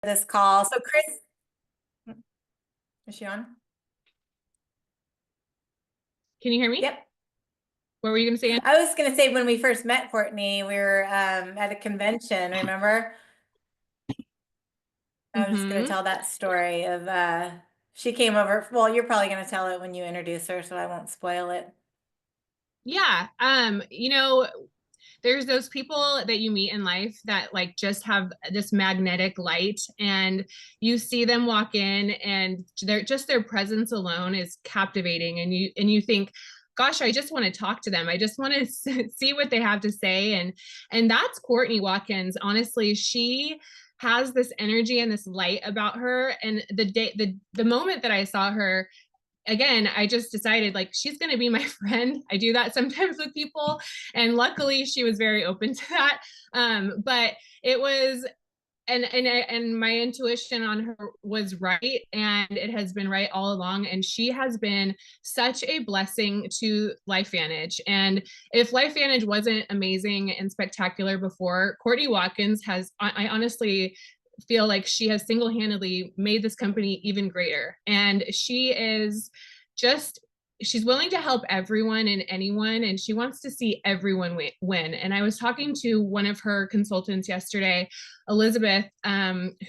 this call. So Chris, is she on? Can you hear me? Yep. What were you going to say, Ann? I was going to say when we first met Courtney, we were at a convention, remember? I was just going to Mm-hmm. tell that story of she came over. Well, you're probably going to tell it when you introduce her, so I won't spoil it. Yeah. There's those people that you meet in life that like just have this magnetic light, and you see them walk in and their presence alone is captivating, and you think, gosh, I just want to talk to them. I just want to see what they have to say. And that's Courtney Watkins. Honestly, she has this energy and this light about her. And the moment that I saw her again, I just decided like she's going to be my friend. I do that sometimes with people, and luckily she was very open to that. But it was, and my intuition on her was right, and it has been right all along. And she has been such a blessing to LifeVantage. And if LifeVantage wasn't amazing and spectacular before, Courtney Watkins has, I honestly feel like she has single-handedly made this company even greater. And she is just, she's willing to help everyone and anyone, and she wants to see everyone win. And I was talking to one of her consultants yesterday, Elizabeth,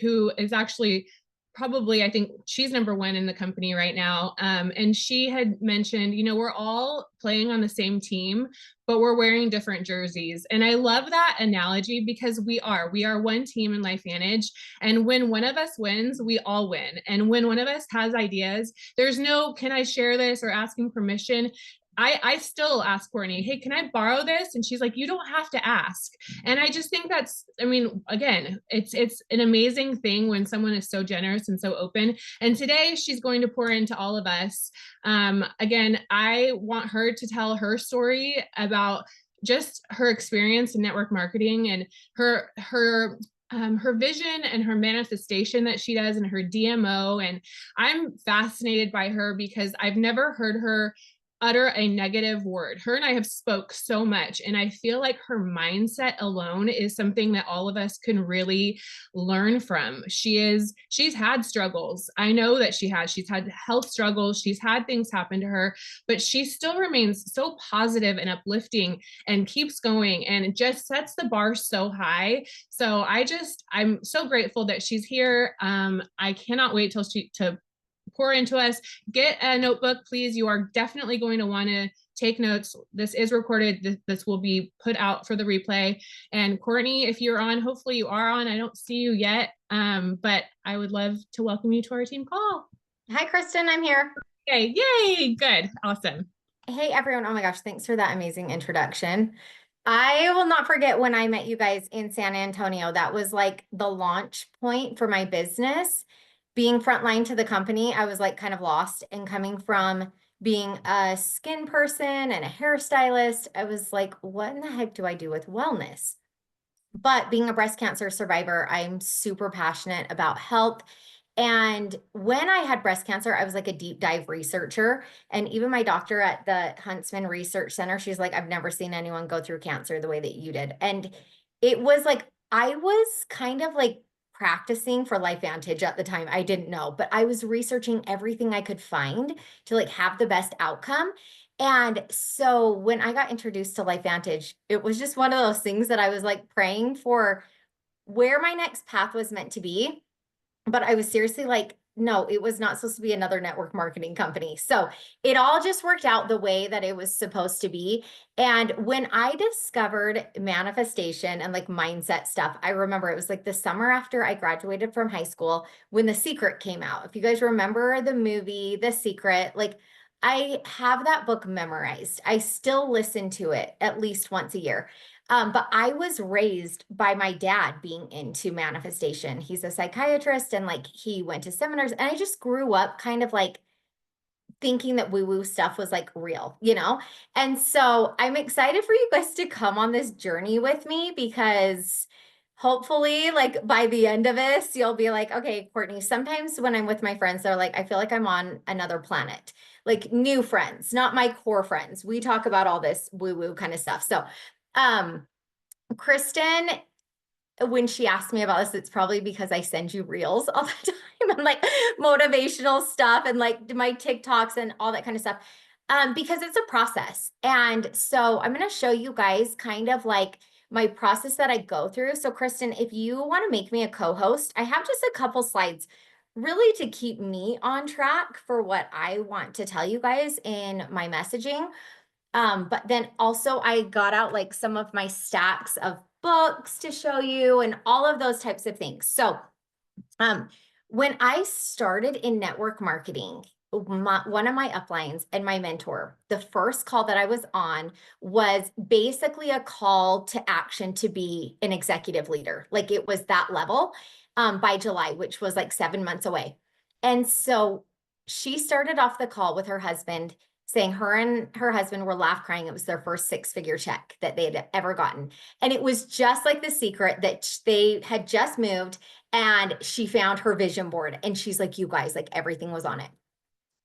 who is actually probably, I think she's number one in the company right now. And she had mentioned, we're all playing on the same team, but we're wearing different jerseys. And I love that analogy because we are one team in LifeVantage. And when one of us wins, we all win. And when one of us has ideas, there's no, can I share this or asking permission? I still ask Courtney, hey, can I borrow this? And she's like, you don't have to ask. And I just think that's, I mean, again, it's an amazing thing when someone is so generous and so open. And today she's going to pour into all of us. Again, I want her to tell her story about just her experience in network marketing and her vision and her manifestation that she does and her DMO. And I'm fascinated by her because I've never heard her utter a negative word. Her and I have spoke so much, and I feel like her mindset alone is something that all of us can really learn from. She's had struggles. I know that she's had health struggles, she's had things happen to her, but she still remains so positive and uplifting and keeps going, and it just sets the bar so high. So I'm so grateful that she's here. I cannot wait till she to pour into us. Get a notebook, please. You are definitely going to want to take notes. This is recorded. This will be put out for the replay. And Courtney, if you're on, hopefully you are on. I don't see you yet, but I would love to welcome you to our team call. Hi, Kristen. I'm here. Okay, yay, good, awesome. Hey, everyone. Oh my gosh, thanks for that amazing introduction. I will not forget when I met you guys in San Antonio. That was like the launch point for my business. Being frontline to the company, I was like kind of lost, and coming from being a skin person and a hairstylist, I was like, what in the heck do I do with wellness? But being a breast cancer survivor, I'm super passionate about health. And when I had breast cancer, I was like a deep dive researcher. And even my doctor at the Huntsman Research Center, she's like, I've never seen anyone go through cancer the way that you did. And it was like, I was kind of like practicing for LifeVantage at the time. I didn't know, but I was researching everything I could find to like have the best outcome. And so when I got introduced to LifeVantage, it was just one of those things that I was like praying for where my next path was meant to be. But I was seriously like, no, it was not supposed to be another network marketing company. So it all just worked out the way that it was supposed to be. And when I discovered manifestation and like mindset stuff, I remember it was like the summer after I graduated from high school when The Secret came out. If you guys remember the movie, The Secret, like I have that book memorized. I still listen to it at least once a year. But I was raised by my dad being into manifestation. He's a psychiatrist, and like he went to seminars, and I just grew up kind of like thinking that woo-woo stuff was like real, you know? And so I'm excited for you guys to come on this journey with me, because hopefully like by the end of this, you'll be like, okay, Courtney, sometimes when I'm with my friends, they're like, I feel like I'm on another planet, like new friends, not my core friends. We talk about all this woo-woo kind of stuff. So, Kristen, when she asked me about this, it's probably because I send you reels all the time and like motivational stuff and like my TikToks and all that kind of stuff. Because it's a process. And so I'm going to show you guys kind of like my process that I go through. So Kristen, if you want to make me a co-host, I have just a couple slides really to keep me on track for what I want to tell you guys in my messaging. But then also I got out like some of my stacks of books to show you and all of those types of things. So, when I started in network marketing, one of my uplines and my mentor, the first call that I was on was basically a call to action to be an executive leader. Like it was that level, by July, which was like 7 months away. And so she started off the call with her husband saying her and her husband were laugh crying. It was their first 6-figure check that they had ever gotten. And it was just like The Secret that they had just moved and she found her vision board and she's like, you guys, like everything was on it.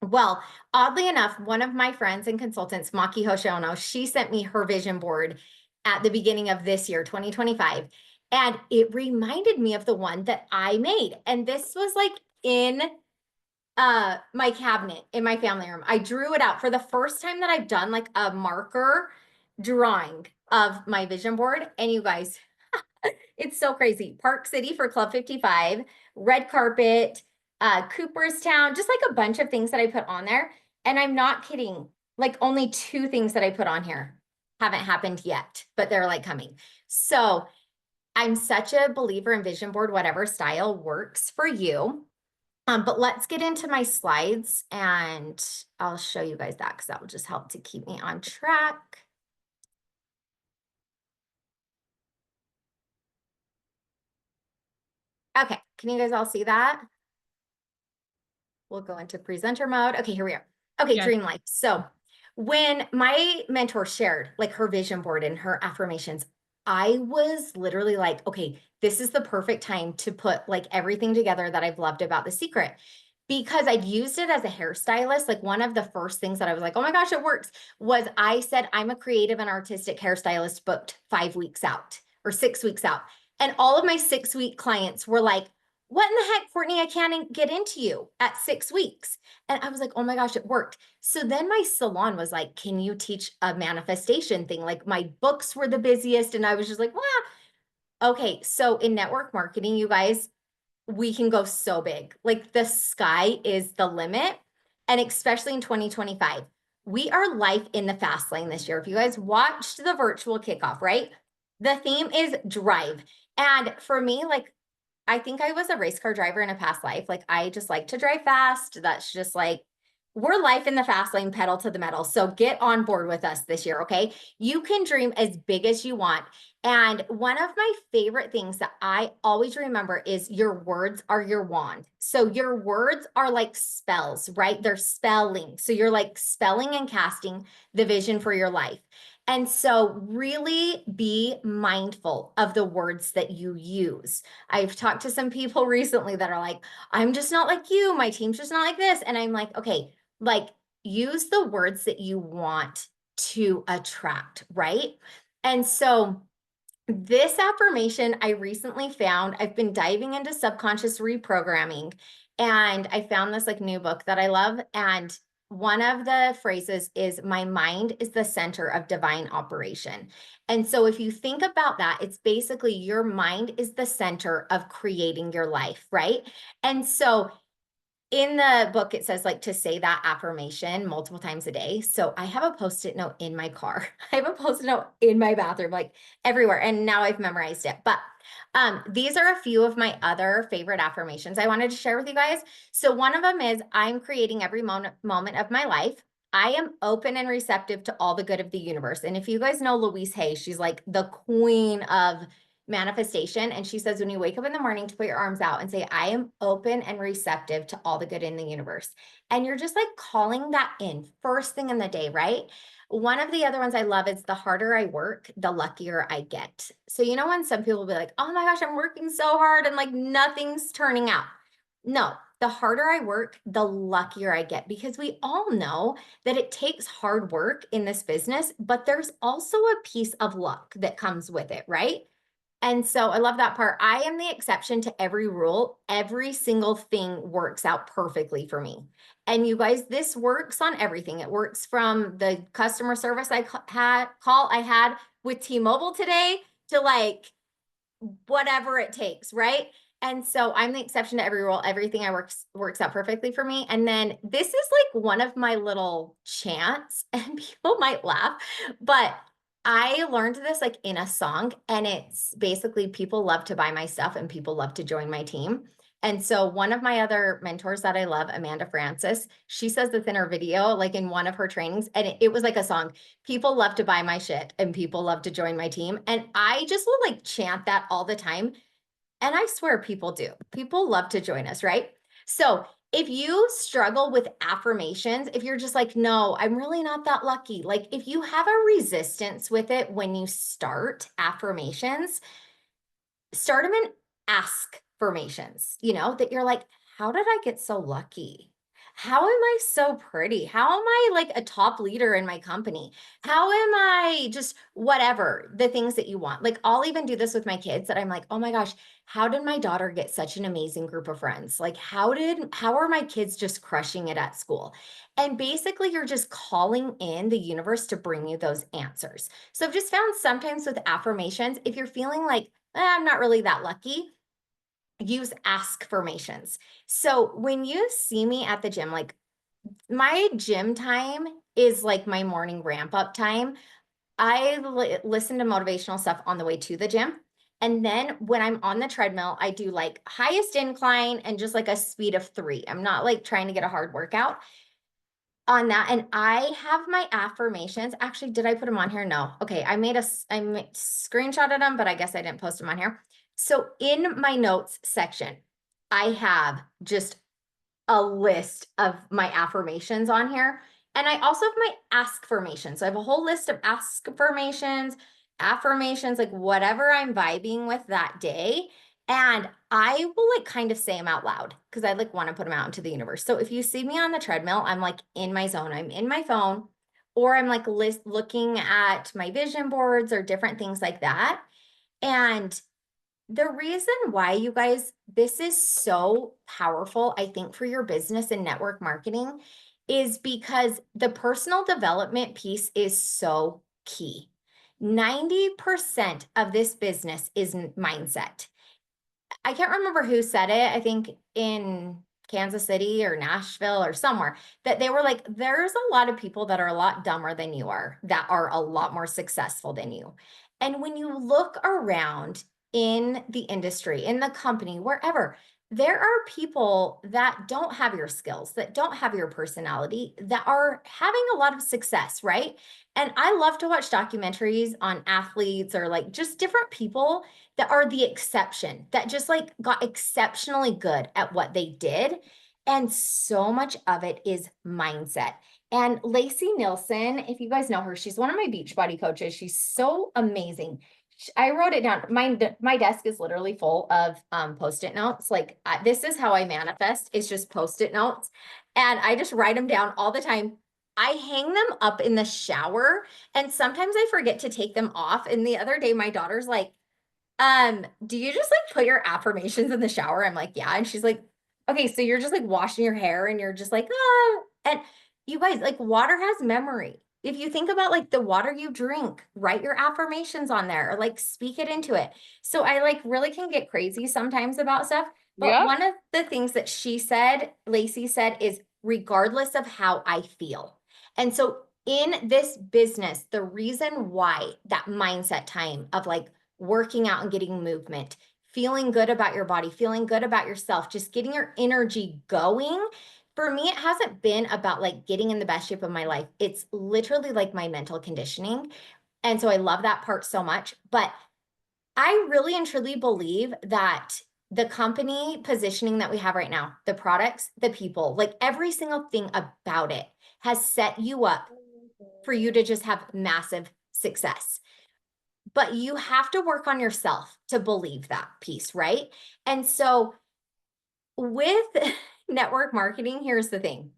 Well, oddly enough, one of my friends and consultants, Maki Hoshono, she sent me her vision board at the beginning of this year, 2025. And it reminded me of the one that I made. And this was like in my cabinet in my family room. I drew it out for the first time that I've done like a marker drawing of my vision board. And you guys, it's so crazy. Park City for Club 55, red carpet, Cooperstown, just like a bunch of things that I put on there. And I'm not kidding. Like only 2 things that I put on here haven't happened yet, but they're like coming. So I'm such a believer in vision board, whatever style works for you. But let's get into my slides and I'll show you guys that because that will just help to keep me on track. Okay, can you guys all see that? We'll go into presenter mode. Okay, here we are. Okay, Yes. dream life. So when my mentor shared like her vision board and her affirmations, I was literally like, okay, this is the perfect time to put like everything together that I've loved about The Secret. Because I'd used it as a hairstylist. Like one of the first things that I was like, oh my gosh, it works, was I said, I'm a creative and artistic hairstylist booked 5 weeks out or 6 weeks out. And all of my 6-week clients were like, what in the heck, Courtney, I can't get into you at 6 weeks. And I was like, oh my gosh, it worked. So then my salon was like, can you teach a manifestation thing? Like my books were the busiest. And I was just like, wow. Okay. So in network marketing, you guys, we can go so big. Like the sky is the limit. And especially in 2025, we are life in the fast lane this year. If you guys watched the virtual kickoff, right? The theme is drive. And for me, like, I think I was a race car driver in a past life. Like I just like to drive fast. That's just like, we're life in the fast lane, pedal to the metal. So get on board with us this year, okay? You can dream as big as you want. And one of my favorite things that I always remember is your words are your wand. So your words are like spells, right? They're spelling. So you're like spelling and casting the vision for your life. And so really be mindful of the words that you use. I've talked to some people recently that are like, I'm just not like you. My team's just not like this. And I'm like, okay, like use the words that you want to attract, right? And so this affirmation I recently found, I've been diving into subconscious reprogramming and I found this like new book that I love. And one of the phrases is my mind is the center of divine operation. And so if you think about that, it's basically your mind is the center of creating your life, right? And so in the book, it says like to say that affirmation multiple times a day. So I have a Post-it note in my car. I have a Post-it note in my bathroom, like everywhere. And now I've memorized it. But these are a few of my other favorite affirmations I wanted to share with you guys. So one of them is I'm creating every moment of my life. I am open and receptive to all the good of the universe. And if you guys know Louise Hay, she's like the queen of manifestation. And she says, when you wake up in the morning to put your arms out and say, I am open and receptive to all the good in the universe. And you're just like calling that in first thing in the day, right? One of the other ones I love is the harder I work, the luckier I get. So, you know, when some people will be like, oh my gosh, I'm working so hard and like nothing's turning out. No, the harder I work, the luckier I get, because we all know that it takes hard work in this business, but there's also a piece of luck that comes with it, right? And so I love that part. I am the exception to every rule. Every single thing works out perfectly for me. And you guys, this works on everything. It works from the customer service I had with T-Mobile today to like whatever it takes, right? And so I'm the exception to every rule. Everything I works out perfectly for me. And then this is like one of my little chants, and people might laugh, but I learned this like in a song, and it's basically people love to buy my stuff and people love to join my team. And so one of my other mentors that I love, Amanda Francis, she says this in her video, like in one of her trainings, and it was like a song. People love to buy my shit and people love to join my team. And I just will like chant that all the time. And I swear people do. People love to join us, right? So if you struggle with affirmations, if you're just like, no, I'm really not that lucky. Like if you have a resistance with it when you start affirmations, start them in ask formations, that you're like, how did I get so lucky? How am I so pretty? How am I like a top leader in my company? How am I just whatever the things that you want? Like I'll even do this with my kids that I'm like, oh my gosh, how did my daughter get such an amazing group of friends? Like how are my kids just crushing it at school? And basically you're just calling in the universe to bring you those answers. So I've just found sometimes with affirmations, if you're feeling like, I'm not really that lucky, use ask formations. So when you see me at the gym, like my gym time is like my morning ramp up time. I listen to motivational stuff on the way to the gym. And then when I'm on the treadmill, I do like highest incline and just like a speed of 3. I'm not like trying to get a hard workout on that. And I have my affirmations. Actually, did I put them on here? No. Okay. I screenshotted them, but I guess I didn't post them on here. So in my notes section, I have just a list of my affirmations on here. And I also have my ask formations. So I have a whole list of ask affirmations, like whatever I'm vibing with that day. And I will like kind of say them out loud because I like want to put them out into the universe. So if you see me on the treadmill, I'm like in my zone, I'm in my phone, or I'm like looking at my vision boards or different things like that. And the reason why, you guys, this is so powerful, I think, for your business and network marketing is because the personal development piece is so key. 90% of this business is mindset. I can't remember who said it. I think in Kansas City or Nashville or somewhere that they were like, there's a lot of people that are a lot dumber than you are, that are a lot more successful than you. And when you look around in the industry, in the company, wherever, there are people that don't have your skills, that don't have your personality, that are having a lot of success, right? And I love to watch documentaries on athletes or like just different people that are the exception, that just like got exceptionally good at what they did. And so much of it is mindset. And Lacey Nilsson, if you guys know her, she's one of my Beachbody coaches. She's so amazing. I wrote it down. My desk is literally full of Post-it notes. Like this is how I manifest. It's just Post-it notes. And I just write them down all the time. I hang them up in the shower and sometimes I forget to take them off. And the other day, my daughter's like, do you just like put your affirmations in the shower? I'm like, yeah. And she's like, okay, so you're just like washing your hair and you're just like, ah. And you guys, like water has memory. If you think about like the water you drink, write your affirmations on there or like speak it into it. So I like really can get crazy sometimes about stuff. But Yep. one of the things that she said, Lacey said, is regardless of how I feel. And so in this business, the reason why that mindset time of like working out and getting movement, feeling good about your body, feeling good about yourself, just getting your energy going. For me, it hasn't been about like getting in the best shape of my life. It's literally like my mental conditioning. And so I love that part so much. But I really and truly believe that the company positioning that we have right now, the products, the people, like every single thing about it has set you up for you to just have massive success. But you have to work on yourself to believe that piece, right? And so with network marketing, here's the thing.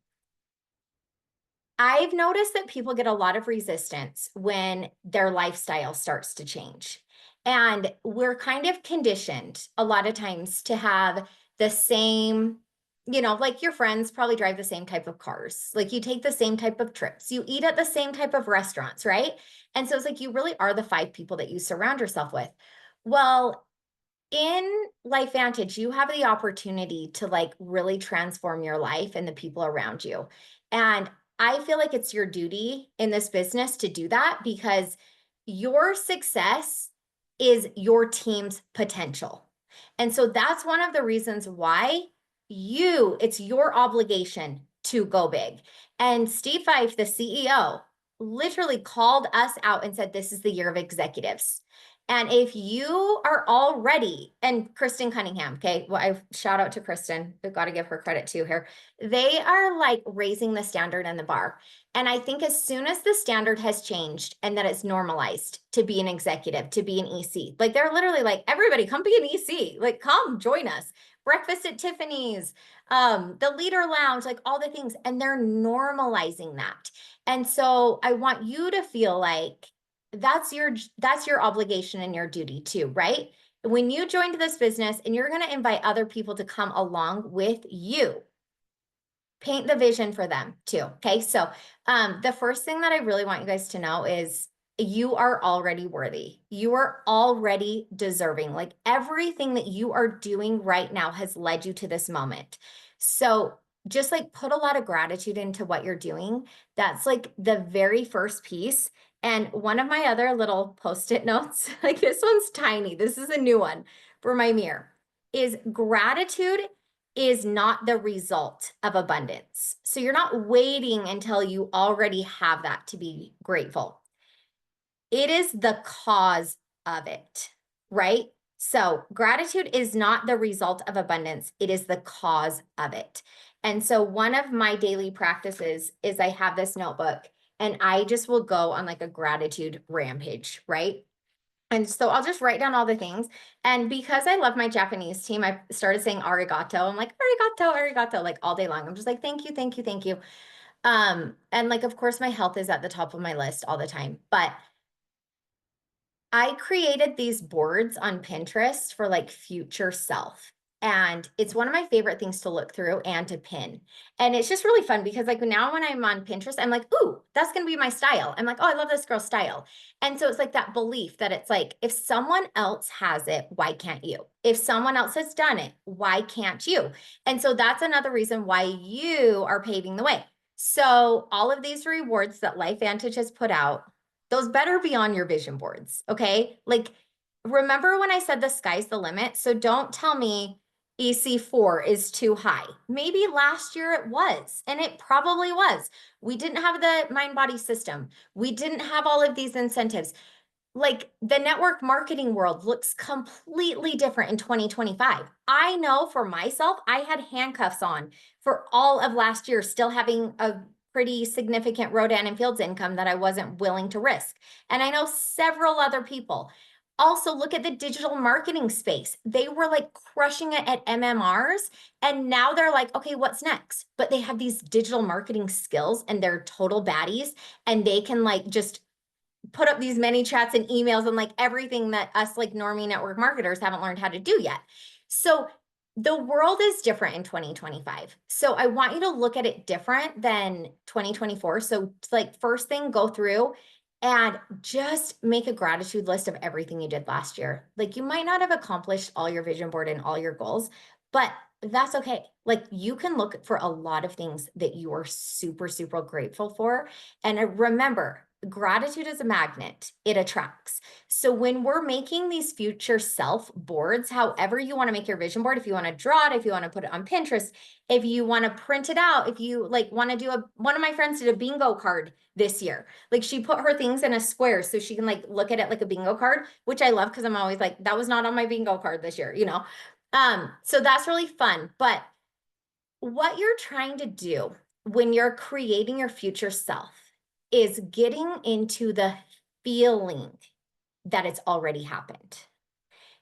I've noticed that people get a lot of resistance when their lifestyle starts to change. And we're kind of conditioned a lot of times to have the same, you know, like your friends probably drive the same type of cars. Like you take the same type of trips. You eat at the same type of restaurants, right? And so it's like you really are the 5 people that you surround yourself with. Well, in LifeVantage, you have the opportunity to like really transform your life and the people around you. And I feel like it's your duty in this business to do that because your success is your team's potential. And so that's one of the reasons why it's your obligation to go big. And Steve Fife, the CEO, literally called us out and said, this is the year of executives. And if you are already, and Kristen Cunningham, okay, well, I shout out to Kristen, we've got to give her credit too here. They are like raising the standard and the bar. And I think as soon as the standard has changed and that it's normalized to be an executive, to be an EC, like they're literally like, everybody come be an EC, like come join us. Breakfast at Tiffany's, the leader lounge, like all the things, and they're normalizing that. And so I want you to feel like that's your obligation and your duty too, right? When you joined this business and you're going to invite other people to come along with you, paint the vision for them too. Okay. So the first thing that I really want you guys to know is you are already worthy. You are already deserving. Like everything that you are doing right now has led you to this moment. So just like put a lot of gratitude into what you're doing. That's like the very first piece. And one of my other little post-it notes, like this one's tiny. This is a new one for my mirror, is gratitude is not the result of abundance. So you're not waiting until you already have that to be grateful. It is the cause of it, right? So gratitude is not the result of abundance. It is the cause of it. And so one of my daily practices is I have this notebook and I just will go on like a gratitude rampage, right? And so I'll just write down all the things. And because I love my Japanese team, I started saying arigato. I'm like, arigato, arigato, like all day long. I'm just like, thank you, thank you, thank you. And like, of course, my health is at the top of my list all the time. But I created these boards on Pinterest for like future self. And it's one of my favorite things to look through and to pin. And it's just really fun because like now when I'm on Pinterest, I'm like, ooh, that's going to be my style. I'm like, oh, I love this girl's style. And so it's like that belief that it's like, if someone else has it, why can't you? If someone else has done it, why can't you? And so that's another reason why you are paving the way. So all of these rewards that LifeVantage has put out, those better be on your vision boards, okay? Like, remember when I said the sky's the limit? So don't tell me EC4 is too high. Maybe last year it was, and it probably was. We didn't have the mind-body system. We didn't have all of these incentives. Like the network marketing world looks completely different in 2025. I know for myself, I had handcuffs on for all of last year, still having a pretty significant Rodan and Fields income that I wasn't willing to risk. And I know several other people. Also, look at the digital marketing space. They were like crushing it at MMRs. And now they're like, okay, what's next? But they have these digital marketing skills and they're total baddies. And they can like just put up these many chats and emails and like everything that us like normie network marketers haven't learned how to do yet. So the world is different in 2025. So I want you to look at it different than 2024. So like first thing, go through and just make a gratitude list of everything you did last year. Like you might not have accomplished all your vision board and all your goals, but that's okay. Like you can look for a lot of things that you are super, super grateful for. And remember, gratitude is a magnet. It attracts. So when we're making these future self boards, however you want to make your vision board, if you want to draw it, if you want to put it on Pinterest, if you want to print it out, if you like want to do one of my friends did a bingo card this year. Like she put her things in a square so she can like look at it like a bingo card, which I love because I'm always like, that was not on my bingo card this year, you know? So that's really fun. But what you're trying to do when you're creating your future self is getting into the feeling that it's already happened.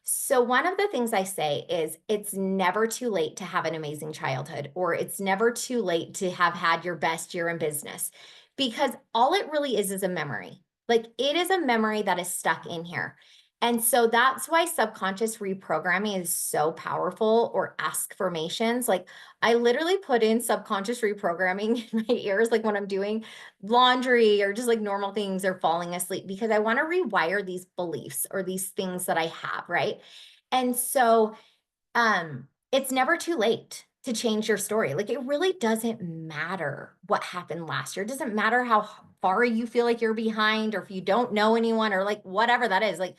So one of the things I say is it's never too late to have an amazing childhood, or it's never too late to have had your best year in business, because all it really is a memory. Like it is a memory that is stuck in here. And so that's why subconscious reprogramming is so powerful, or affirmations. Like I literally put in subconscious reprogramming in my ears, like when I'm doing laundry or just like normal things or falling asleep, because I want to rewire these beliefs or these things that I have, right? And so it's never too late to change your story. Like it really doesn't matter what happened last year. It doesn't matter how far you feel like you're behind, or if you don't know anyone, or like whatever that is. Like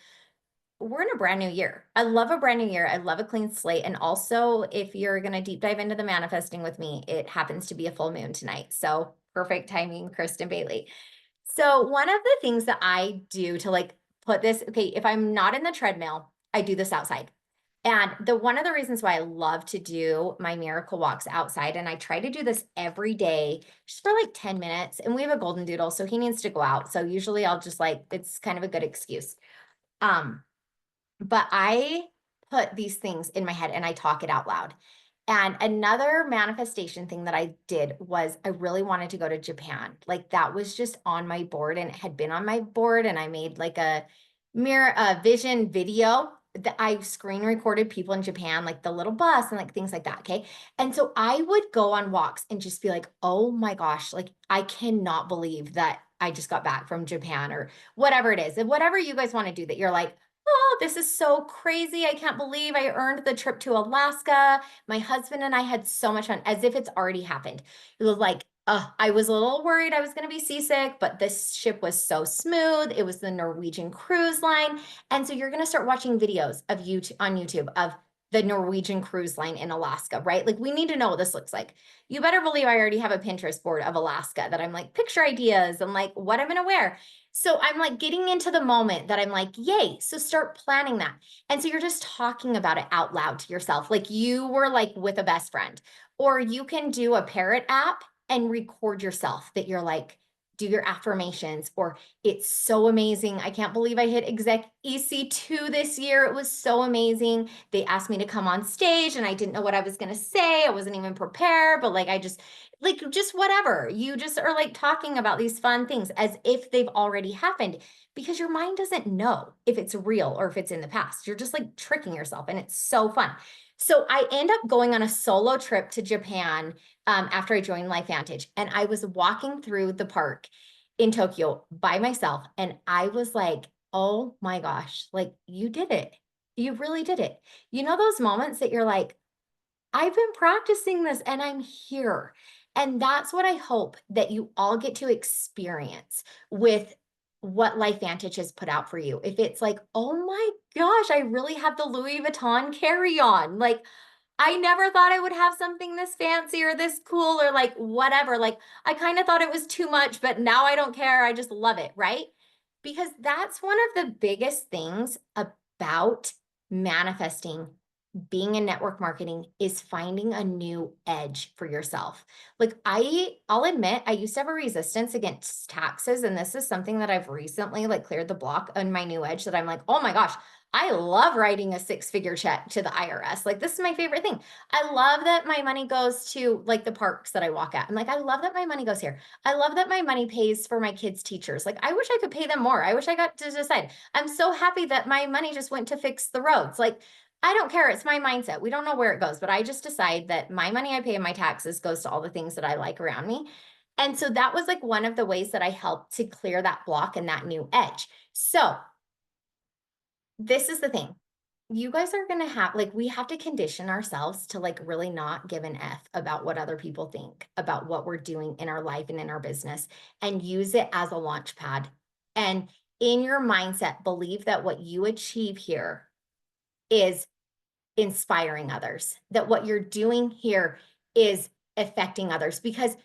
we're in a brand new year. I love a brand new year. I love a clean slate. And also, if you're going to deep dive into the manifesting with me, it happens to be a full moon tonight. So perfect timing, Kristen Bailey. So one of the things that I do to like put this, okay, if I'm not in the treadmill, I do this outside. And one of the reasons why I love to do my miracle walks outside, and I try to do this every day just for like 10 minutes. And we have a golden doodle, so he needs to go out. So usually I'll just like, it's kind of a good excuse. But I put these things in my head and I talk it out loud. And another manifestation thing that I did was I really wanted to go to Japan. Like that was just on my board, and it had been on my board, and I made like a vision video that I screen recorded people in Japan, like the little bus and like things like that. Okay. And so I would go on walks and just be like, oh my gosh, like I cannot believe that I just got back from Japan, or whatever it is. And whatever you guys want to do that you're like, oh, this is so crazy. I can't believe I earned the trip to Alaska. My husband and I had so much fun, as if it's already happened. It was like, I was a little worried I was going to be seasick, but this ship was so smooth. It was the Norwegian cruise line. And so you're going to start watching videos of on YouTube of the Norwegian cruise line in Alaska, right? Like we need to know what this looks like. You better believe I already have a Pinterest board of Alaska that I'm like picture ideas and like what I'm going to wear. So I'm like getting into the moment that I'm like, yay. So start planning that. And so you're just talking about it out loud to yourself. Like you were like with a best friend, or you can do a parrot app and record yourself that you're like, do your affirmations, or it's so amazing. I can't believe I hit exec EC2 this year. It was so amazing. They asked me to come on stage and I didn't know what I was going to say. I wasn't even prepared, but like, I just like, just whatever. You just are like talking about these fun things as if they've already happened, because your mind doesn't know if it's real or if it's in the past. You're just like tricking yourself, and it's so fun. So I end up going on a solo trip to Japan after I joined LifeVantage, and I was walking through the park in Tokyo by myself, and I was like, oh my gosh, like you did it. You really did it. You know those moments that you're like, I've been practicing this and I'm here. And that's what I hope that you all get to experience with what LifeVantage has put out for you. If it's like, oh my gosh, I really have the Louis Vuitton carry-on. Like, I never thought I would have something this fancy or this cool or like whatever. Like, I kind of thought it was too much, but now I don't care. I just love it, right? Because that's one of the biggest things about manifesting, being in network marketing, is finding a new edge for yourself. Like I'll admit, I used to have a resistance against taxes. And this is something that I've recently like cleared the block on my new edge, that I'm like, oh my gosh, I love writing a 6-figure check to the IRS. Like this is my favorite thing. I love that my money goes to like the parks that I walk at. I'm like, I love that my money goes here. I love that my money pays for my kids' teachers. Like I wish I could pay them more. I wish I got to decide. I'm so happy that my money just went to fix the roads. Like I don't care. It's my mindset. We don't know where it goes, but I just decide that my money I pay in my taxes goes to all the things that I like around me. And so that was like one of the ways that I helped to clear that block and that new edge. So this is the thing. You guys are going to have, like, we have to condition ourselves to like really not give an F about what other people think about what we're doing in our life and in our business, and use it as a launch pad. And in your mindset, believe that what you achieve here is inspiring others, that what you're doing here is affecting others, because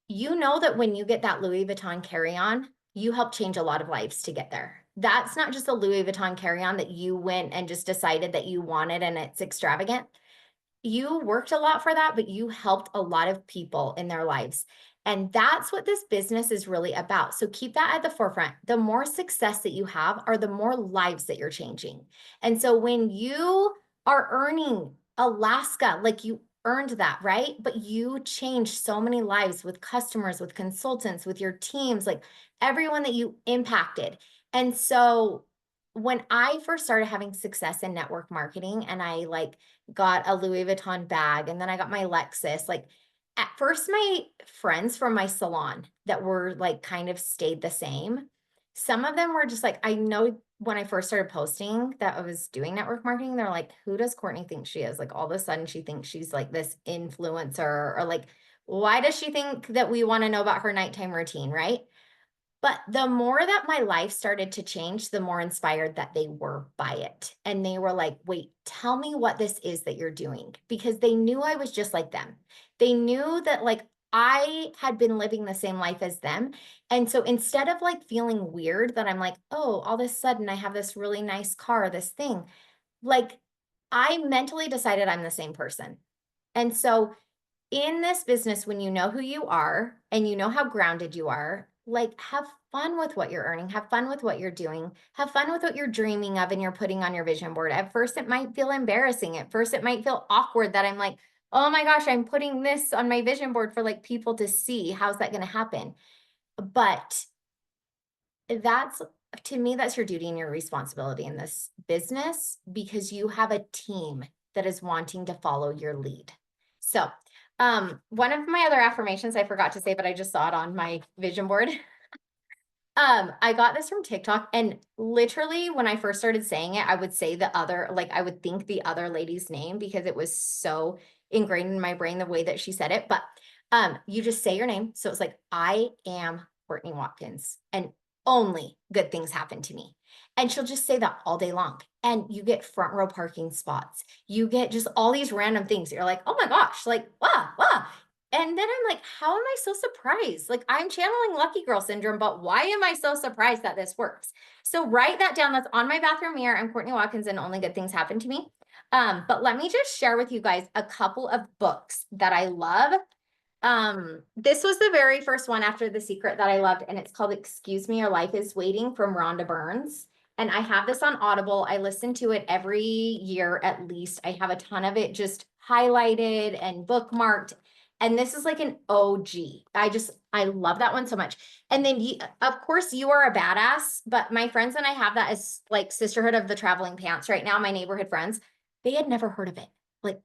you know that when you get that Louis Vuitton carry-on, you help change a lot of lives to get there. That's not just a Louis Vuitton carry-on that you went and just decided that you wanted and it's extravagant. You worked a lot for that, but you helped a lot of people in their lives. And that's what this business is really about. So keep that at the forefront. The more success that you have are the more lives that you're changing. And so when you are earning Alaska, like you earned that, right? But you changed so many lives with customers, with consultants, with your teams, like everyone that you impacted. And so when I first started having success in network marketing and I like got a Louis Vuitton bag and then I got my Lexus, like at first my friends from my salon that were like kind of stayed the same. Some of them were just like, I know when I first started posting that I was doing network marketing, they're like, who does Courtney think she is? Like all of a sudden she thinks she's like this influencer, or like, why does she think that we want to know about her nighttime routine, right? But the more that my life started to change, the more inspired that they were by it. And they were like, wait, tell me what this is that you're doing. Because they knew I was just like them. They knew that like I had been living the same life as them. And so instead of like feeling weird that I'm like, oh, all of a sudden I have this really nice car, this thing, like I mentally decided I'm the same person. And so in this business, when you know who you are and you know how grounded you are, like have fun with what you're earning, have fun with what you're doing, have fun with what you're dreaming of and you're putting on your vision board. At first, it might feel embarrassing. At first, it might feel awkward that I'm like, oh my gosh, I'm putting this on my vision board for like people to see. How's that going to happen? But that's, to me, that's your duty and your responsibility in this business, because you have a team that is wanting to follow your lead. So one of my other affirmations I forgot to say, but I just saw it on my vision board. I got this from TikTok, and literally when I first started saying it, I would say the other, like I would think the other lady's name because it was so ingrained in my brain the way that she said it. But you just say your name. So it's like, I am Courtney Watkins, and only good things happen to me. And she'll just say that all day long. And you get front row parking spots. You get just all these random things. You're like, oh my gosh, like, wow, wow. And then I'm like, how am I so surprised? Like I'm channeling lucky girl syndrome, but why am I so surprised that this works? So write that down. That's on my bathroom mirror. I'm Courtney Watkins and only good things happen to me. But let me just share with you guys a couple of books that I love. This was the very first one after The Secret that I loved, and it's called Excuse Me, Your Life is Waiting from Rhonda Burns. And I have this on Audible. I listen to it every year at least. I have a ton of it just highlighted and bookmarked. And this is like an OG. I love that one so much. And then of course you are a badass, but my friends and I have that as like Sisterhood of the Traveling Pants right now, my neighborhood friends, they had never heard of it. Like,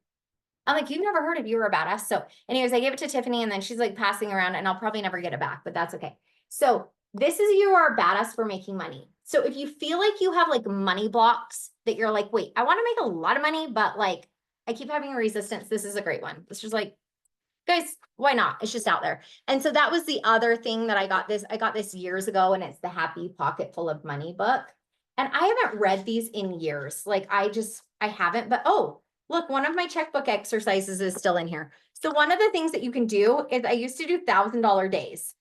I'm like, you've never heard of You Are a Badass. So anyways, I gave it to Tiffany and then she's like passing around, and I'll probably never get it back, but that's okay. So this is You Are a Badass for Making Money. So if you feel like you have like money blocks that you're like, wait, I want to make a lot of money, but like I keep having a resistance, this is a great one. It's just like, guys, why not? It's just out there. And so that was the other thing that I got this years ago, and it's the Happy Pocket Full of Money book. And I haven't read these in years. Like I haven't, but oh, look, one of my checkbook exercises is still in here. So one of the things that you can do is I used to do $1,000 days.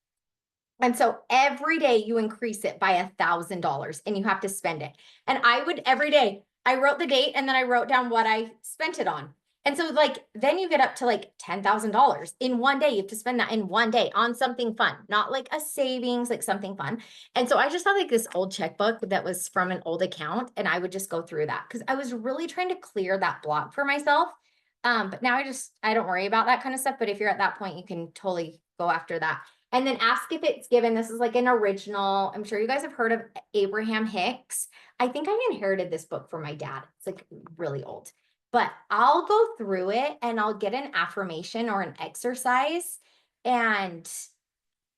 And so every day you increase it by $1,000 and you have to spend it. And I would every day, I wrote the date and then I wrote down what I spent it on. And so like, then you get up to like $10,000 in one day. You have to spend that in one day on something fun, not like a savings, like something fun. And so I just had like this old checkbook that was from an old account, and I would just go through that because I was really trying to clear that block for myself. But now I don't worry about that kind of stuff. But if you're at that point, you can totally go after that. And then Ask If It's Given. This is like an original. I'm sure you guys have heard of Abraham Hicks. I think I inherited this book from my dad. It's like really old. But I'll go through it and I'll get an affirmation or an exercise. And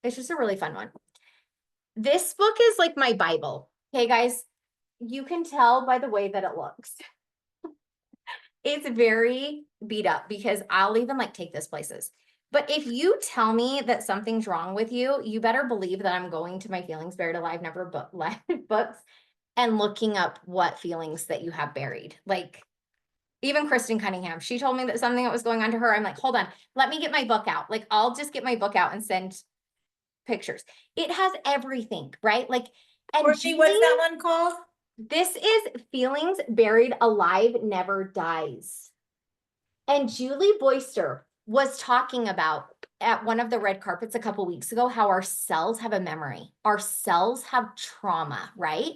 it's just a really fun one. This book is like my Bible. Okay, guys, you can tell by the way that it looks. It's very beat up because I'll even like take this places. But if you tell me that something's wrong with you, you better believe that I'm going to my Feelings Buried Alive Never books and looking up what feelings that you have buried. Like even Kristen Cunningham, she told me that something that was going on to her. I'm like, hold on, let me get my book out. Like I'll just get my book out and send pictures. It has everything, right? Like, and Courtney, what's that one called? this is Feelings Buried Alive Never Dies. And Julie Boyster was talking about at one of the red carpets a couple weeks ago how our cells have a memory. Our cells have trauma, right?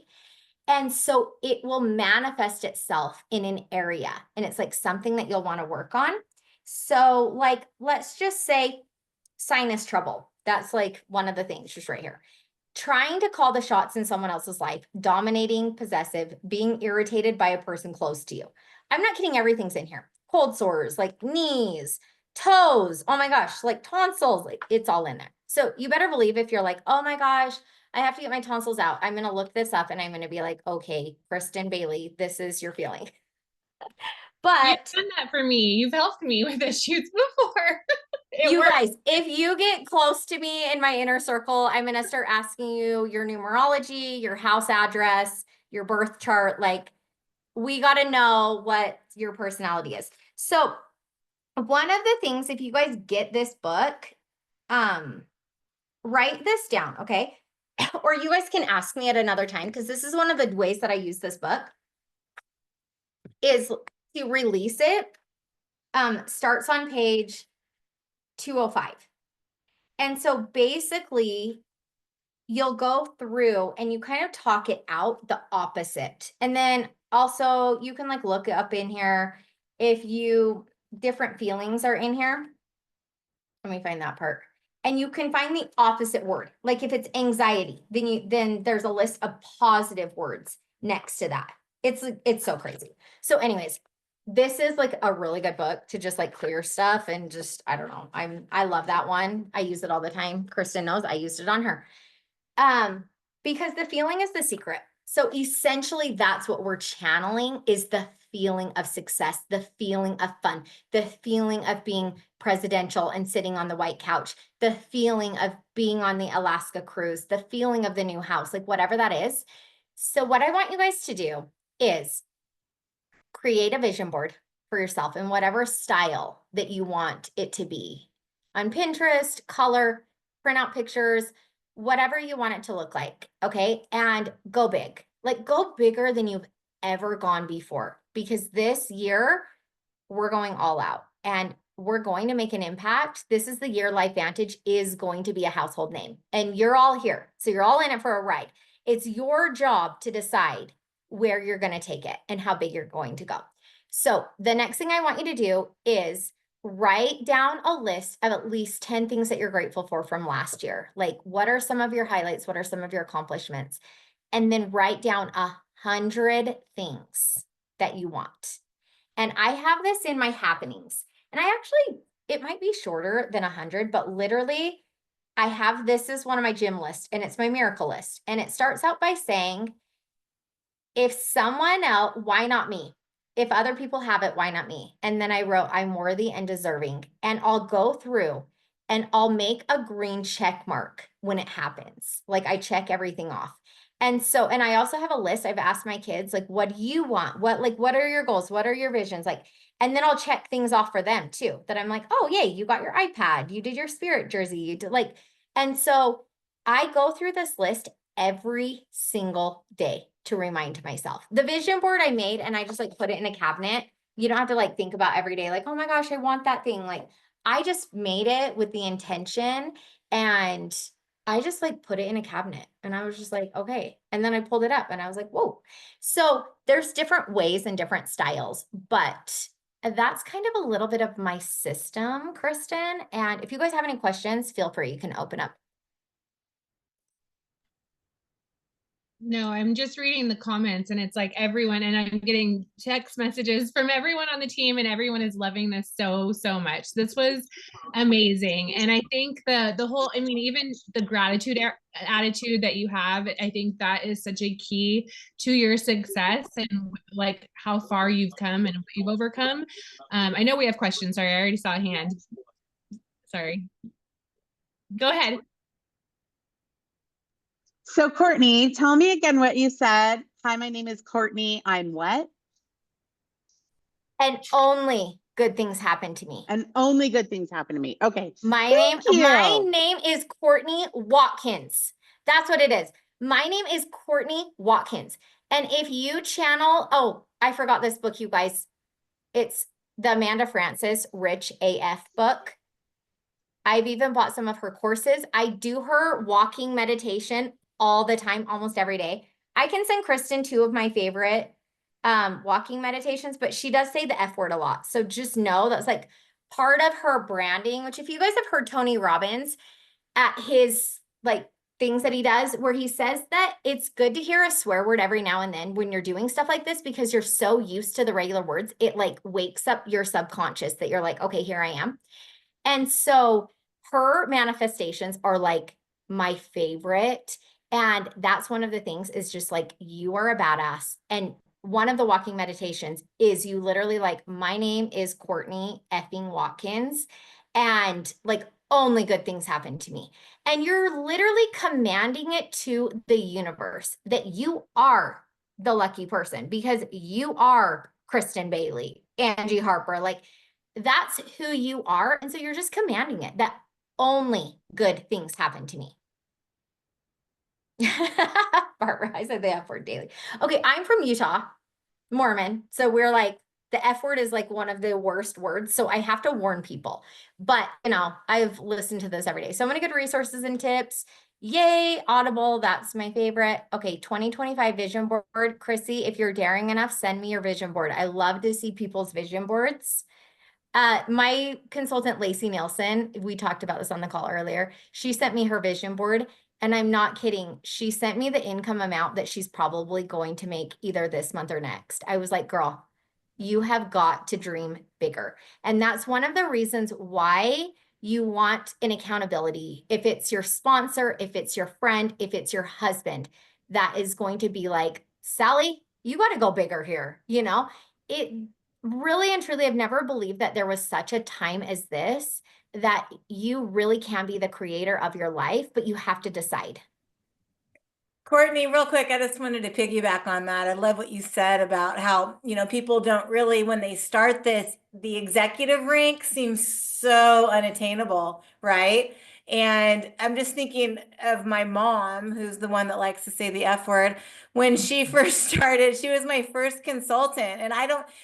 And so it will manifest itself in an area, and it's like something that you'll want to work on. So like, let's just say sinus trouble. That's like one of the things just right here. trying to call the shots in someone else's life, dominating, possessive, being irritated by a person close to you. I'm not kidding, everything's in here. Cold sores, like knees, toes, oh my gosh, like tonsils, like it's all in there. So you better believe if you're like, oh my gosh, I have to get my tonsils out, I'm going to look this up and I'm going to be like, okay, Kristen Bailey, this is your feeling. But you've done that for me. You've helped me with issues before. you guys, if you get close to me in my inner circle, I'm going to start asking you your numerology, your house address, your birth chart. Like, we got to know what your personality is. So one of the things, if you guys get this book, write this down, okay? Or you guys can ask me at another time, because this is one of the ways that I use this book, is to release it. Starts on page 205. And so basically, you'll go through and you kind of talk it out the opposite. And then also you can like look up in here if you different feelings are in here. Let me find that part. And you can find the opposite word. Like if it's anxiety, then there's a list of positive words next to that. It's so crazy. So anyways, this is like a really good book to just like clear stuff and just, I don't know. I love that one. I use it all the time. Kristen knows I used it on her. Because the feeling is the secret. So essentially that's what we're channeling, is the feeling of success, the feeling of fun, the feeling of being presidential and sitting on the white couch, the feeling of being on the Alaska cruise, the feeling of the new house, like whatever that is. So what I want you guys to do is create a vision board for yourself in whatever style that you want it to be. On Pinterest, color, print out pictures, whatever you want it to look like, okay? And go big. Like go bigger than you've ever gone before, because this year we're going all out and we're going to make an impact. This is the year LifeVantage is going to be a household name, and you're all here. So you're all in it for a ride. It's your job to decide where you're going to take it and how big you're going to go. So the next thing I want you to do is write down a list of at least 10 things that you're grateful for from last year. Like, what are some of your highlights? What are some of your accomplishments? And then write down 100 things that you want. And I have this in my happenings. And I actually, it might be shorter than 100, but literally I have, this is one of my gym lists and it's my miracle list. And it starts out by saying, if someone else, why not me? If other people have it, why not me? And then I wrote, I'm worthy and deserving. And I'll go through and I'll make a green check mark when it happens. Like I check everything off. And so, and I also have a list. I've asked my kids, like, what do you want? What are your goals? What are your visions? Like, and then I'll check things off for them too, that I'm like, oh, yay, you got your iPad, you did your spirit jersey, you did like, and so I go through this list every single day to remind myself. The vision board I made, and I just like put it in a cabinet. You don't have to like think about every day, like, oh my gosh, I want that thing. Like I just made it with the intention, and I just like put it in a cabinet, and I was just like, okay. And then I pulled it up and I was like, whoa. So there's different ways and different styles, but that's kind of a little bit of my system, Kristen. And if you guys have any questions, feel free, you can open up. No, I'm just reading the comments and it's like everyone, and I'm getting text messages from everyone on the team, and everyone is loving this so much. This was amazing. And I think the whole, I mean, even the gratitude attitude that you have, I think that is such a key to your success and like how far you've come and what you've overcome. I know we have questions. Sorry, I already saw a hand. Sorry. Go ahead. So Courtney, tell me again what you said. Hi, my name is Courtney. I'm what? And only good things happen to me. And only good things happen to me. Okay. My Thank name is Courtney Watkins. That's what it is. My name is Courtney Watkins. And if you channel, oh, I forgot this book, you guys. It's the Amanda Frances Rich AF book. I've even bought some of her courses. I do her walking meditation all the time, almost every day. I can send Kristen 2 of my favorite walking meditations, but she does say the F word a lot. So just know that's like part of her branding, which if you guys have heard Tony Robbins at his like things that he does where he says that it's good to hear a swear word every now and then when you're doing stuff like this, because you're so used to the regular words, it like wakes up your subconscious that you're like, okay, here I am. And so her manifestations are like my favorite. And that's one of the things is just like, you are a badass. And one of the walking meditations is you literally like, my name is Courtney effing Watkins. And like, only good things happen to me. And you're literally commanding it to the universe that you are the lucky person because you are Kristen Bailey, Angie Harper. Like, that's who you are. And so you're just commanding it that only good things happen to me. Barbara, I said the F word daily. Okay, I'm from Utah, Mormon. So we're like, the F word is like one of the worst words. So I have to warn people. But, you know, I've listened to this every day. So many good resources and tips. Yay, Audible. That's my favorite. Okay, 2025 vision board. Chrissy, if you're daring enough, send me your vision board. I love to see people's vision boards. My consultant, Lacey Nielsen, we talked about this on the call earlier. She sent me her vision board. And I'm not kidding. She sent me the income amount that she's probably going to make either this month or next. I was like, girl, you have got to dream bigger. And that's one of the reasons why you want an accountability. If it's your sponsor, if it's your friend, if it's your husband, that is going to be like, Sally, you got to go bigger here. You know, it really and truly, I've never believed that there was such a time as this, that you really can be the creator of your life, but you have to decide. Courtney, real quick, I just wanted to piggyback on that. I love what you said about how, you know, people don't really, when they start this, the executive rank seems so unattainable, right? And I'm just thinking of my mom, who's the one that likes to say the F word. When she first started, she was my first consultant, and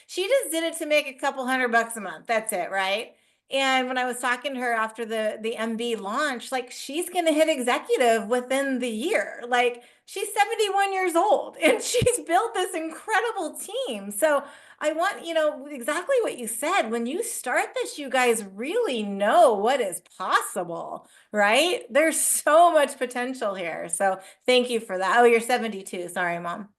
she just did it to make a couple $100 a month. That's it, right? And when I was talking to her after the MB launch, like she's going to hit executive within the year. Like she's 71 years old and she's built this incredible team. So I want, you know, exactly what you said. When you start this, you guys really know what is possible, right? There's so much potential here. So thank you for that. Oh, you're 72. Sorry, Mom.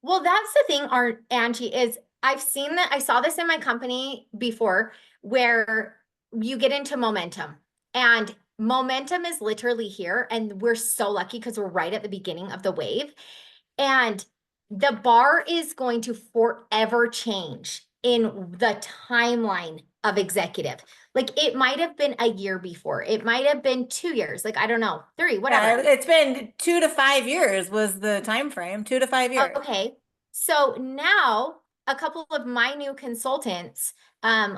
Well, that's the thing, Angie, is I've seen that. I saw this in my company before where you get into momentum, and momentum is literally here. And we're so lucky because we're right at the beginning of the wave, and the bar is going to forever change in the timeline of executive. Like it might have been a year before, it might have been 2 years, like I don't know, 3, whatever. Yeah, it's been 2 to 5 years was the time frame. 2 to 5 years. Okay, so now a couple of my new consultants,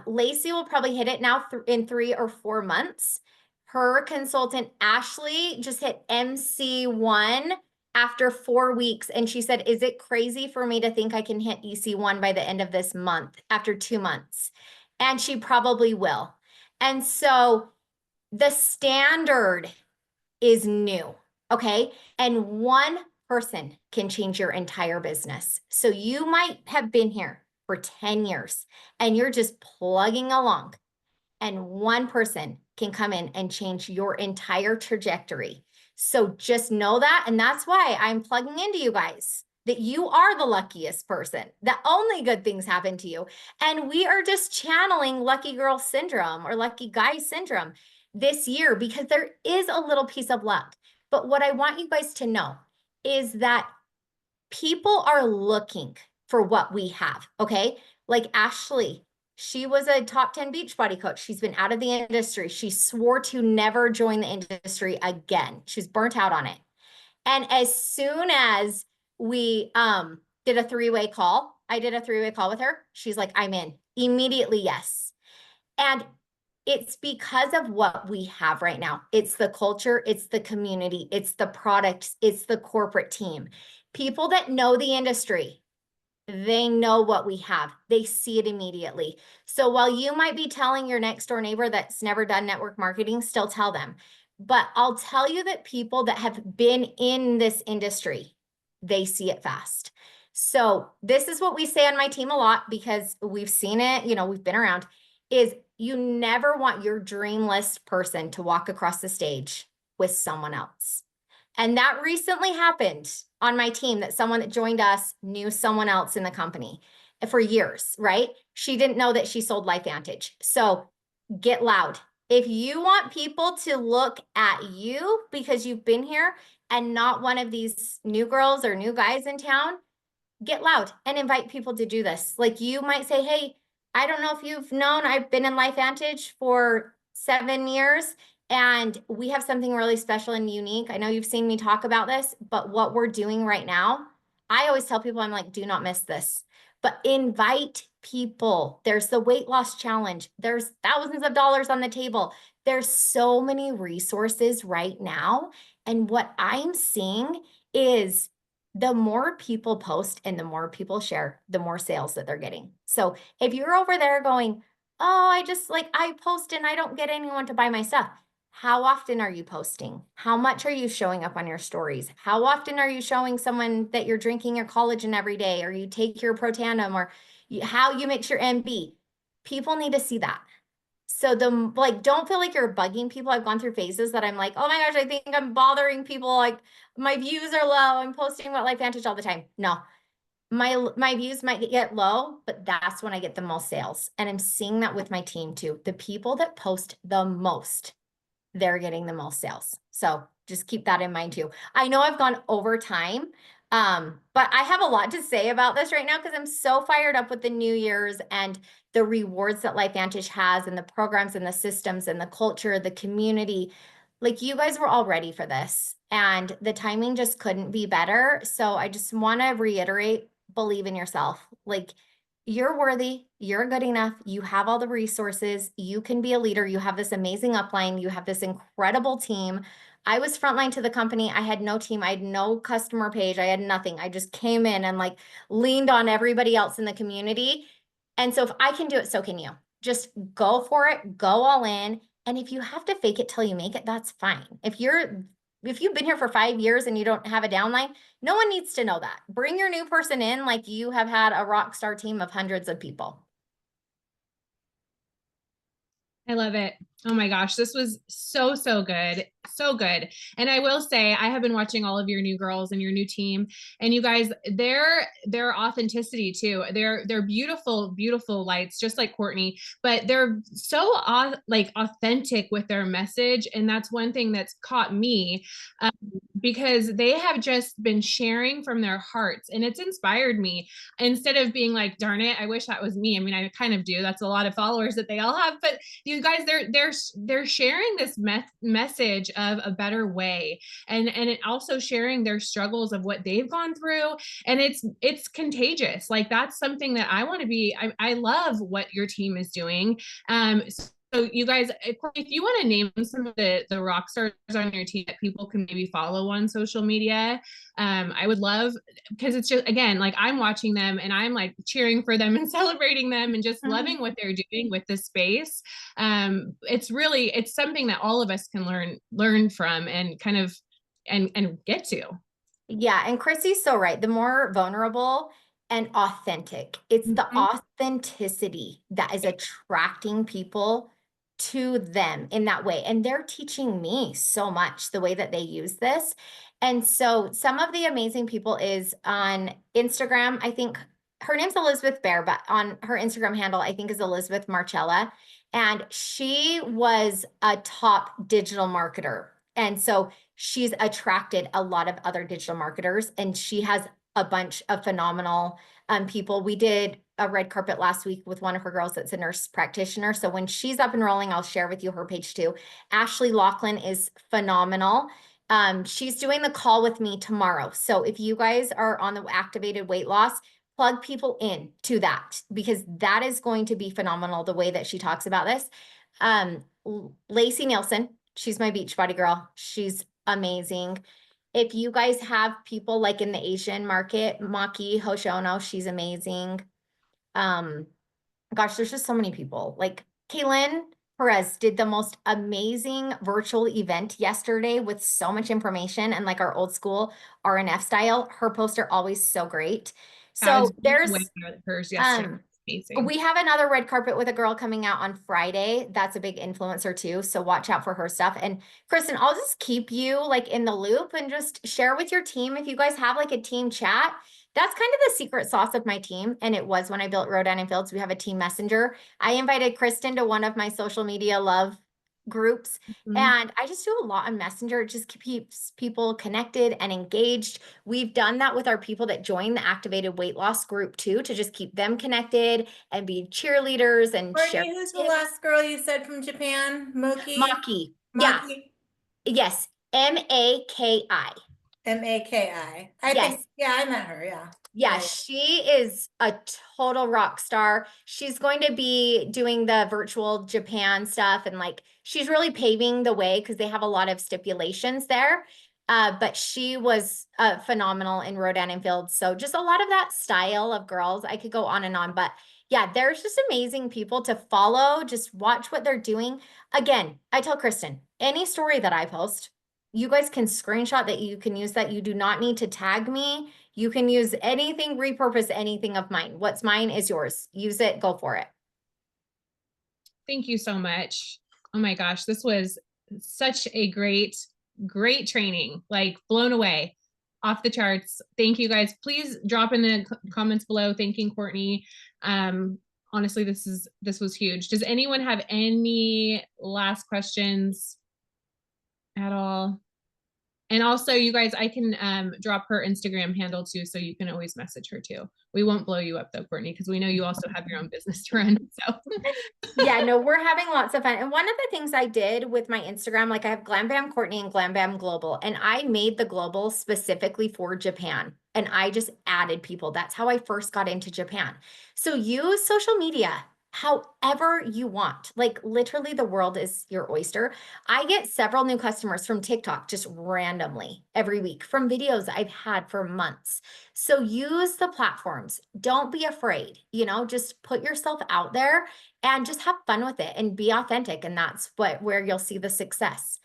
Lacey will probably hit it now in 3 or 4 months. Her consultant Ashley just hit MC1 after 4 weeks, and she said, "Is it crazy for me to think I can hit EC1 by the end of this month after 2 months?" And she probably will. And so the standard is new, okay? And one person can change your entire business. So you might have been here for 10 years and you're just plugging along, and one person can come in and change your entire trajectory. So just know that. And that's why I'm plugging into you guys, that you are the luckiest person, that only good things happen to you. And we are just channeling lucky girl syndrome or lucky guy syndrome this year because there is a little piece of luck. But what I want you guys to know is that people are looking for what we have, okay? Like Ashley, she was a top 10 Beachbody coach. She's been out of the industry. She swore to never join the industry again. She's burnt out on it. And as soon as we did a 3-way call, I did a 3-way call with her. She's like, I'm in. Immediately, yes. And it's because of what we have right now. It's the culture, it's the community, it's the products, it's the corporate team. People that know the industry, they know what we have. They see it immediately. So while you might be telling your next door neighbor that's never done network marketing, still tell them. But I'll tell you that people that have been in this industry, they see it fast. So this is what we say on my team a lot because we've seen it, you know, we've been around, is you never want your dream list person to walk across the stage with someone else. And that recently happened on my team, that someone that joined us knew someone else in the company for years, right? She didn't know that she sold LifeVantage. So get loud. If you want people to look at you because you've been here and not one of these new girls or new guys in town, get loud and invite people to do this. Like, you might say, hey, I don't know if you've known, I've been in LifeVantage for 7 years and we have something really special and unique. I know you've seen me talk about this, but what we're doing right now, I always tell people, I'm like, do not miss this, but invite people. There's the weight loss challenge. There's thousands of dollars on the table. There's so many resources right now. And what I'm seeing is the more people post and the more people share, the more sales that they're getting. So if you're over there going, oh, I post and I don't get anyone to buy my stuff. How often are you posting? How much are you showing up on your stories? How often are you showing someone that you're drinking your collagen every day, or you take your Protandim, or how you mix your MB? People need to see that. So don't feel like you're bugging people. I've gone through phases that I'm like, oh my gosh, I think I'm bothering people. Like, my views are low. I'm posting about LifeVantage all the time. No, my views might get low, but that's when I get the most sales. And I'm seeing that with my team too. The people that post the most, they're getting the most sales. So just keep that in mind too. I know I've gone over time, but I have a lot to say about this right now because I'm so fired up with the New Year's and the rewards that LifeVantage has, and the programs and the systems and the culture, the community. Like, you guys were all ready for this and the timing just couldn't be better. So I just want to reiterate, believe in yourself. Like, you're worthy, you're good enough, you have all the resources, you can be a leader, you have this amazing upline, you have this incredible team. I was frontline to the company. I had no team, I had no customer page, I had nothing. I just came in and like leaned on everybody else in the community. And so if I can do it, so can you. Just go for it, go all in. And if you have to fake it till you make it, that's fine. If you've been here for 5 years and you don't have a downline, no one needs to know that. Bring your new person in like you have had a rock star team of hundreds of people. I love it. Oh my gosh, this was so, so good. So good. And I will say, I have been watching all of your new girls and your new team, and you guys, their authenticity too. They're beautiful, beautiful lights, just like Courtney, but they're so like authentic with their message. And that's one thing that's caught me, because they have just been sharing from their hearts, and it's inspired me, instead of being like, darn it, I wish that was me. I mean, I kind of do. That's a lot of followers that they all have, but you guys, they're sharing this message of a better way, and it also sharing their struggles of what they've gone through, and it's contagious. Like, that's something that I want to be. I love what your team is doing. So you guys, if you want to name some of the rock stars on your team that people can maybe follow on social media, I would love, because it's just, again, like, I'm watching them and I'm like cheering for them and celebrating them and just loving what they're doing with this space. It's something that all of us can learn from and kind of and get to. Yeah, and Chrissy's so right. The more vulnerable and authentic, it's the authenticity that is attracting people to them in that way. And they're teaching me so much the way that they use this. And so some of the amazing people is on Instagram. I think her name's Elizabeth Bear, but on her Instagram handle, I think, is Elizabeth Marcella. And she was a top digital marketer. And so she's attracted a lot of other digital marketers, and she has a bunch of phenomenal people. We did a red carpet last week with one of her girls that's a nurse practitioner. So when she's up and rolling, I'll share with you her page too. Ashley Laughlin is phenomenal. She's doing the call with me tomorrow. So if you guys are on the activated weight loss, plug people in to that, because that is going to be phenomenal the way that she talks about this. Lacey Nielsen, she's my Beachbody girl. She's amazing. If you guys have people like in the Asian market, Maki Hoshono, she's amazing. Gosh, there's just so many people. Like Kaylin Perez did the most amazing virtual event yesterday with so much information and like our old school RNF style. Her posts are always so great. So there's hers yesterday. Amazing. We have another red carpet with a girl coming out on Friday. That's a big influencer too. So watch out for her stuff. And Kristen, I'll just keep you like in the loop and just share with your team. If you guys have like a team chat, that's kind of the secret sauce of my team. And it was when I built Rodan and Fields, we have a team messenger. I invited Kristen to one of my social media love groups. And I just do a lot on Messenger. It just keeps people connected and engaged. We've done that with our people that join the activated weight loss group too, to just keep them connected and be cheerleaders and share. Courtney, who's the last girl you said from Japan? Moki? Maki. Yeah. Maki? Yes. M-A-K-I. M-A-K-I. I Yes. think, yeah, I met her, yeah. Yeah, she is a total rock star. She's going to be doing the virtual Japan stuff, and like she's really paving the way because they have a lot of stipulations there. But she was phenomenal in Rodan and Fields. So just a lot of that style of girls. I could go on and on, but yeah, there's just amazing people to follow. Just watch what they're doing. Again, I tell Kristen, any story that I post, you guys can screenshot that. You can use that. You do not need to tag me. You can use anything, repurpose anything of mine. What's mine is yours. Use it, go for it. Thank you so much. Oh my gosh, this was such a great training, like blown away, off the charts. Thank you guys. Please drop in the comments below thanking Courtney. Honestly, this was huge. Does anyone have any last questions at all? And also, you guys, I can drop her Instagram handle too, so you can always message her too. We won't blow you up though, Courtney, because we know you also have your own business to run. So yeah, no, we're having lots of fun. And one of the things I did with my Instagram, like I have Glam Bam Courtney and Glam Bam Global, and I made the global specifically for Japan. And I just added people. That's how I first got into Japan. So use social media however you want. Like literally the world is your oyster. I get several new customers from TikTok just randomly every week from videos I've had for months. So use the platforms. Don't be afraid, just put yourself out there and just have fun with it and be authentic. And that's where you'll see the success.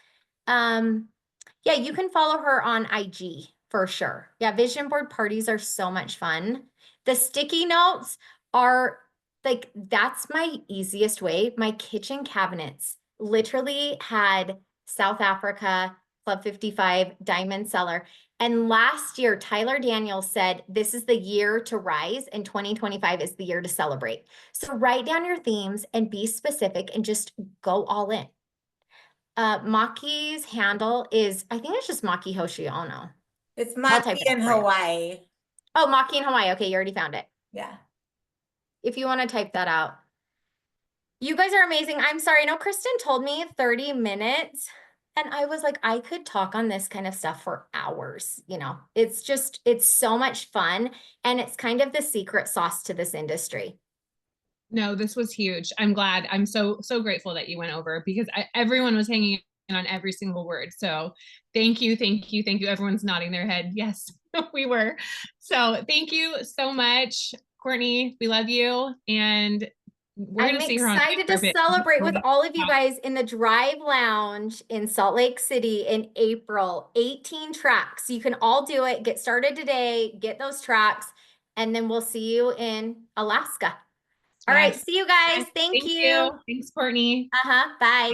Yeah, you can follow her on IG for sure. Yeah, vision board parties are so much fun. The sticky notes are like, that's my easiest way. My kitchen cabinets literally had South Africa, Club 55, Diamond Cellar. And last year, Tyler Daniels said, this is the year to rise and 2025 is the year to celebrate. So write down your themes and be specific and just go all in. Maki's handle is, I think it's just Maki Hoshiono. It's I'll type Maki it in out for you. Hawaii. Oh, Maki in Hawaii. Okay, you already found it. Yeah. If you want to type that out. You guys are amazing. I'm sorry. I know Kristen told me 30 minutes. And I was like, I could talk on this kind of stuff for hours. It's so much fun. And it's kind of the secret sauce to this industry. no, this was huge. I'm glad. I'm so grateful that you went over, because everyone was hanging in on every single word. So thank you. Everyone's nodding their head. Yes, we were. So thank you so much, Courtney. We love you. And we're going to see her on. I'm excited to celebrate with all of you guys in the Drive Lounge in Salt Lake City in April. 18 tracks. You can all do it. Get started today. Get those tracks. And then we'll see you in Alaska. All right. See you guys. Thank you. Thanks, Courtney. Bye. Bye.